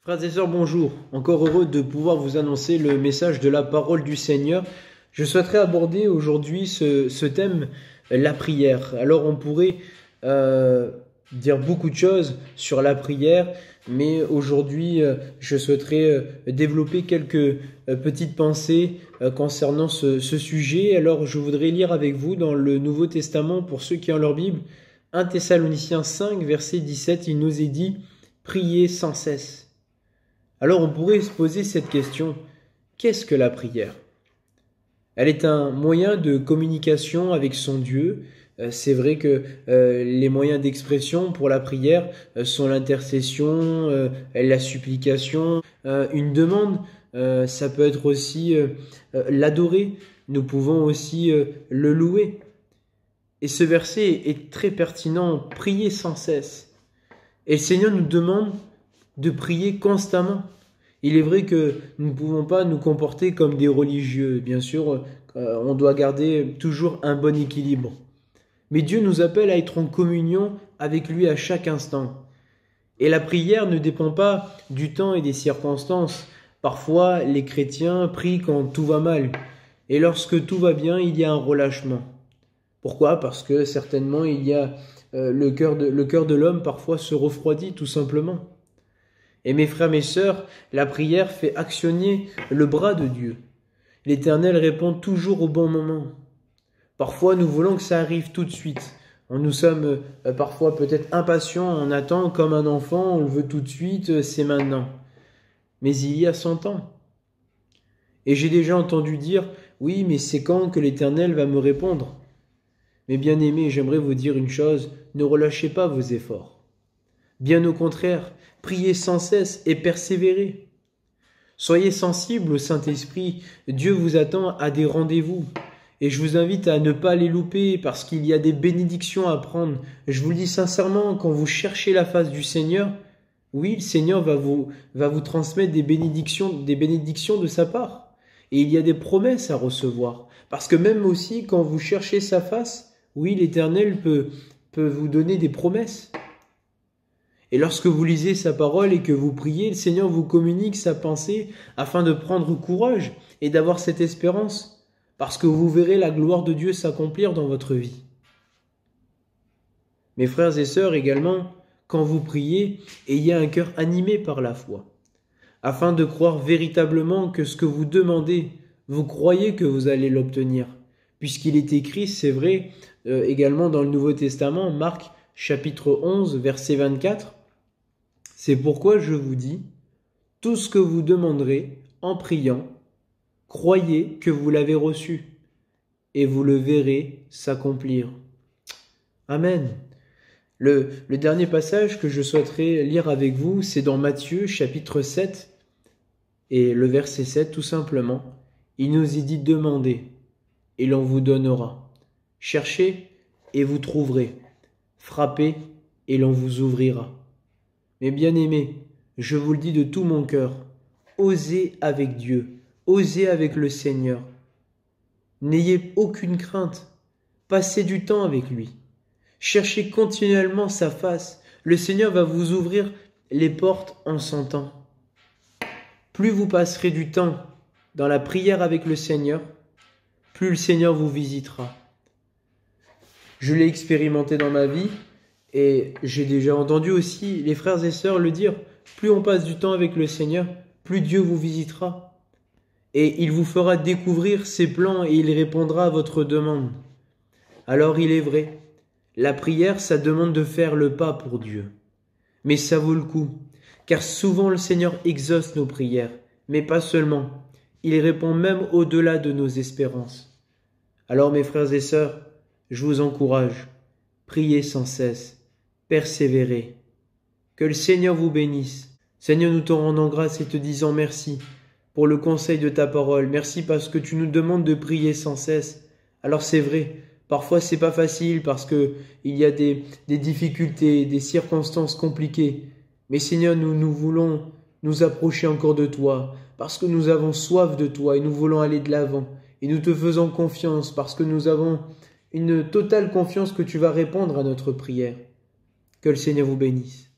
Frères et sœurs, bonjour. Encore heureux de pouvoir vous annoncer le message de la parole du Seigneur. Je souhaiterais aborder aujourd'hui ce thème, la prière. Alors on pourrait dire beaucoup de choses sur la prière, mais aujourd'hui je souhaiterais développer quelques petites pensées concernant ce sujet. Alors je voudrais lire avec vous dans le Nouveau Testament, pour ceux qui ont leur Bible, 1 Thessaloniciens 5, verset 17, il nous est dit « Priez sans cesse ». Alors on pourrait se poser cette question, qu'est-ce que la prière? Elle est un moyen de communication avec son Dieu. C'est vrai que les moyens d'expression pour la prière sont l'intercession, la supplication, une demande. Ça peut être aussi l'adorer. Nous pouvons aussi le louer. Et ce verset est très pertinent, prier sans cesse. Et le Seigneur nous demande de prier constamment. Il est vrai que nous ne pouvons pas nous comporter comme des religieux. Bien sûr, on doit garder toujours un bon équilibre. Mais Dieu nous appelle à être en communion avec lui à chaque instant. Et la prière ne dépend pas du temps et des circonstances. Parfois, les chrétiens prient quand tout va mal. Et lorsque tout va bien, il y a un relâchement. Pourquoi? Parce que certainement, il y a le cœur de l'homme parfois se refroidit tout simplement. Et mes frères, mes sœurs, la prière fait actionner le bras de Dieu. L'Éternel répond toujours au bon moment. Parfois, nous voulons que ça arrive tout de suite. Nous sommes parfois peut-être impatients, on attend comme un enfant, on le veut tout de suite, c'est maintenant. Mais il y a son temps. Et j'ai déjà entendu dire, oui, mais c'est quand que l'Éternel va me répondre? Mais bien aimés, j'aimerais vous dire une chose, ne relâchez pas vos efforts. Bien au contraire, priez sans cesse et persévérez. Soyez sensibles au Saint-Esprit, Dieu vous attend à des rendez-vous. Et je vous invite à ne pas les louper parce qu'il y a des bénédictions à prendre. Je vous le dis sincèrement, quand vous cherchez la face du Seigneur, oui, le Seigneur va vous transmettre des bénédictions de sa part. Et il y a des promesses à recevoir. Parce que même aussi, quand vous cherchez sa face, oui, l'Éternel peut vous donner des promesses. Et lorsque vous lisez sa parole et que vous priez, le Seigneur vous communique sa pensée afin de prendre courage et d'avoir cette espérance, parce que vous verrez la gloire de Dieu s'accomplir dans votre vie. Mes frères et sœurs également, quand vous priez, ayez un cœur animé par la foi, afin de croire véritablement que ce que vous demandez, vous croyez que vous allez l'obtenir, puisqu'il est écrit, c'est vrai, également dans le Nouveau Testament, Marc chapitre 11, verset 24, c'est pourquoi je vous dis, tout ce que vous demanderez en priant, croyez que vous l'avez reçu, et vous le verrez s'accomplir. Amen. Le dernier passage que je souhaiterais lire avec vous, c'est dans Matthieu chapitre 7, et le verset 7 tout simplement. Il nous y dit, demandez, et l'on vous donnera. Cherchez, et vous trouverez. Frappez, et l'on vous ouvrira. Mais bien aimés, je vous le dis de tout mon cœur, osez avec Dieu, osez avec le Seigneur. N'ayez aucune crainte, passez du temps avec lui. Cherchez continuellement sa face, le Seigneur va vous ouvrir les portes en son temps. Plus vous passerez du temps dans la prière avec le Seigneur, plus le Seigneur vous visitera. Je l'ai expérimenté dans ma vie, et j'ai déjà entendu aussi les frères et sœurs le dire, plus on passe du temps avec le Seigneur, plus Dieu vous visitera. Et il vous fera découvrir ses plans et il répondra à votre demande. Alors il est vrai, la prière, ça demande de faire le pas pour Dieu. Mais ça vaut le coup, car souvent le Seigneur exauce nos prières, mais pas seulement. Il répond même au-delà de nos espérances. Alors mes frères et sœurs, je vous encourage, priez sans cesse. Persévérez. Que le Seigneur vous bénisse. Seigneur, nous te rendons grâce et te disons merci pour le conseil de ta parole. Merci parce que tu nous demandes de prier sans cesse. Alors c'est vrai, parfois c'est pas facile parce que il y a des difficultés, des circonstances compliquées. Mais Seigneur, nous voulons nous approcher encore de toi parce que nous avons soif de toi et nous voulons aller de l'avant. Et nous te faisons confiance parce que nous avons une totale confiance que tu vas répondre à notre prière. Que le Seigneur vous bénisse.